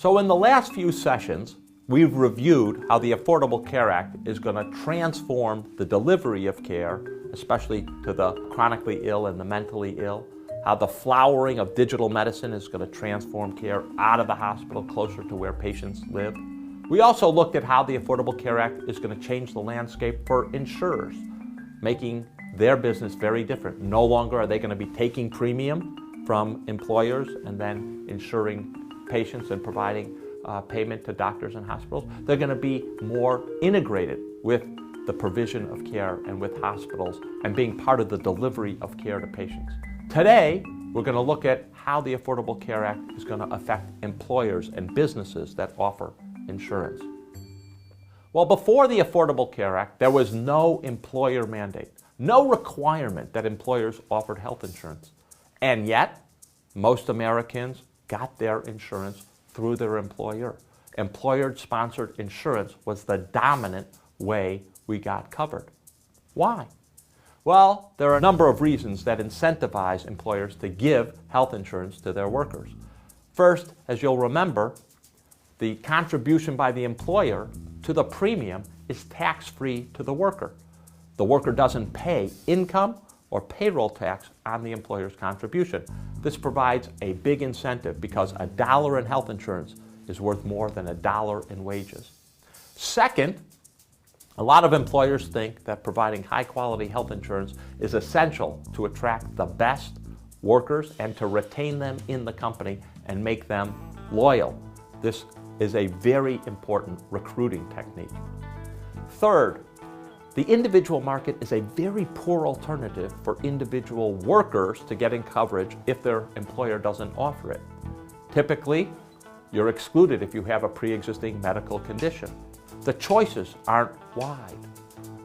So in the last few sessions, we've reviewed how the Affordable Care Act is going to transform the delivery of care, especially to the chronically ill and the mentally ill, how the flowering of digital medicine is going to transform care out of the hospital closer to where patients live. We also looked at how the Affordable Care Act is going to change the landscape for insurers, making their business very different. No longer are they going to be taking premium from employers and then insuring patients and providing payment to doctors and hospitals. They're going to be more integrated with the provision of care and with hospitals and being part of the delivery of care to patients. Today, we're going to look at how the Affordable Care Act is going to affect employers and businesses that offer insurance. Well, before the Affordable Care Act, there was no employer mandate, no requirement that employers offered health insurance. And yet, most Americans got their insurance through their employer. Employer-sponsored insurance was the dominant way we got covered. Why? Well, there are a number of reasons that incentivize employers to give health insurance to their workers. First, as you'll remember, the contribution by the employer to the premium is tax-free to the worker. The worker doesn't pay income or payroll tax on the employer's contribution. This provides a big incentive because $1 in health insurance is worth more than $1 in wages. Second, a lot of employers think that providing high-quality health insurance is essential to attract the best workers and to retain them in the company and make them loyal. This is a very important recruiting technique. Third, the individual market is a very poor alternative for individual workers to getting coverage if their employer doesn't offer it. Typically, you're excluded if you have a pre-existing medical condition. The choices aren't wide.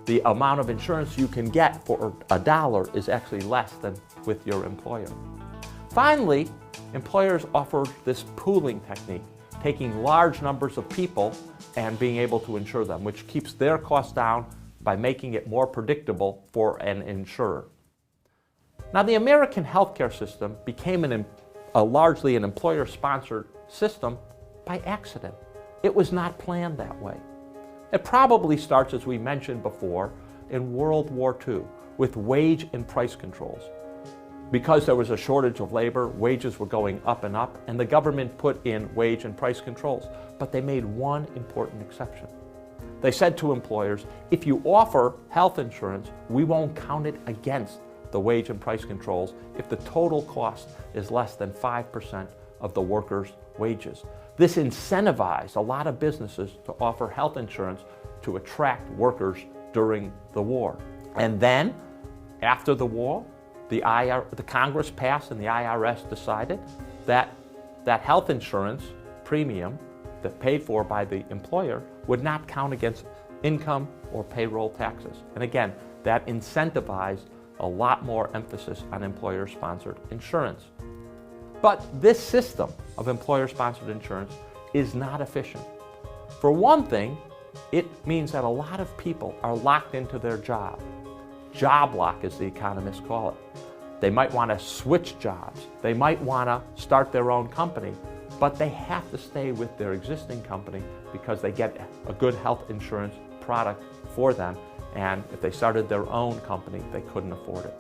The amount of insurance you can get for $1 is actually less than with your employer. Finally, employers offer this pooling technique, taking large numbers of people and being able to insure them, which keeps their costs down by making it more predictable for an insurer. Now, the American healthcare system became largely an employer-sponsored system by accident. It was not planned that way. It probably starts, as we mentioned before, in World War II with wage and price controls. Because there was a shortage of labor, wages were going up, and the government put in wage and price controls. But they made one important exception. They said to employers, if you offer health insurance, we won't count it against the wage and price controls if the total cost is less than 5% of the worker's wages. This incentivized a lot of businesses to offer health insurance to attract workers during the war. And then, after the war, the Congress passed and the IRS decided that health insurance premium that paid for by the employer would not count against income or payroll taxes. And again, that incentivized a lot more emphasis on employer-sponsored insurance. But this system of employer-sponsored insurance is not efficient. For one thing, it means that a lot of people are locked into their job. Job lock, as the economists call it. They might want to switch jobs. They might want to start their own company, but they have to stay with their existing company because they get a good health insurance product for them, and if they started their own company, they couldn't afford it.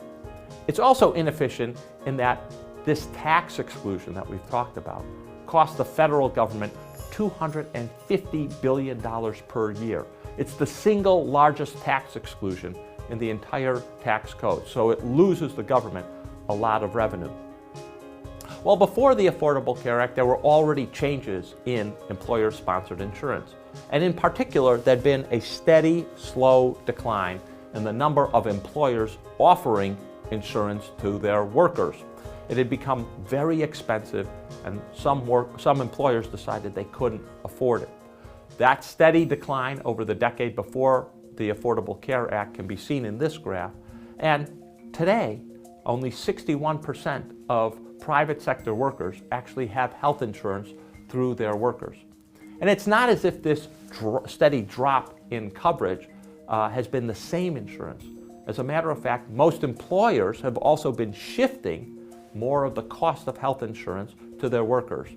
It's also inefficient in that this tax exclusion that we've talked about costs the federal government $250 billion per year. It's the single largest tax exclusion in the entire tax code, so it loses the government a lot of revenue. Well, before the Affordable Care Act, there were already changes in employer-sponsored insurance. And in particular, there'd been a steady, slow decline in the number of employers offering insurance to their workers. It had become very expensive, and some employers decided they couldn't afford it. That steady decline over the decade before the Affordable Care Act can be seen in this graph, and today, only 61% of private sector workers actually have health insurance through their workers. And it's not as if this steady drop in coverage has been the same insurance. As a matter of fact, most employers have also been shifting more of the cost of health insurance to their workers.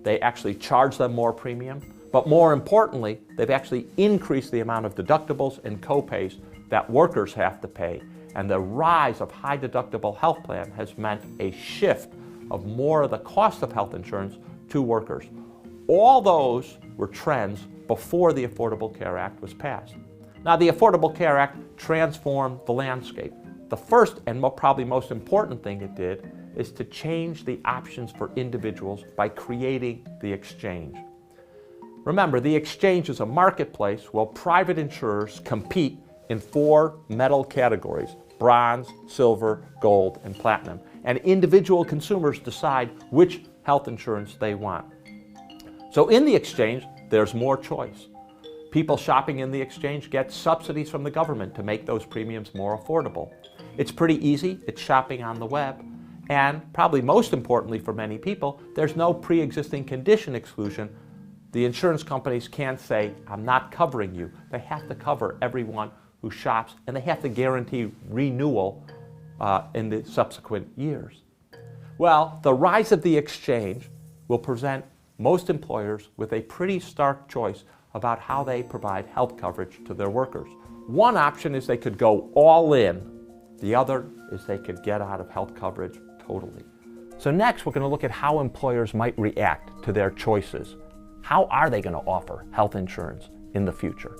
they actually charge them more premium. But more importantly, they've actually increased the amount of deductibles and copays that workers have to pay. And the rise of high deductible health plan has meant a shift of more of the cost of health insurance to workers. All those were trends before the Affordable Care Act was passed. Now, the Affordable Care Act transformed the landscape. The first and probably most important thing it did is to change the options for individuals by creating the exchange. Remember, the exchange is a marketplace where private insurers compete in 4 metal categories: bronze, silver, gold, and platinum. And individual consumers decide which health insurance they want. So in the exchange, there's more choice. People shopping in the exchange get subsidies from the government to make those premiums more affordable. It's pretty easy. It's shopping on the web. And probably most importantly for many people, there's no pre-existing condition exclusion. The insurance companies can't say, I'm not covering you. They have to cover everyone who shops, and they have to guarantee renewal in the subsequent years. Well, the rise of the exchange will present most employers with a pretty stark choice about how they provide health coverage to their workers. One option is they could go all in. The other is they could get out of health coverage totally. So next, we're going to look at how employers might react to their choices. How are they going to offer health insurance in the future?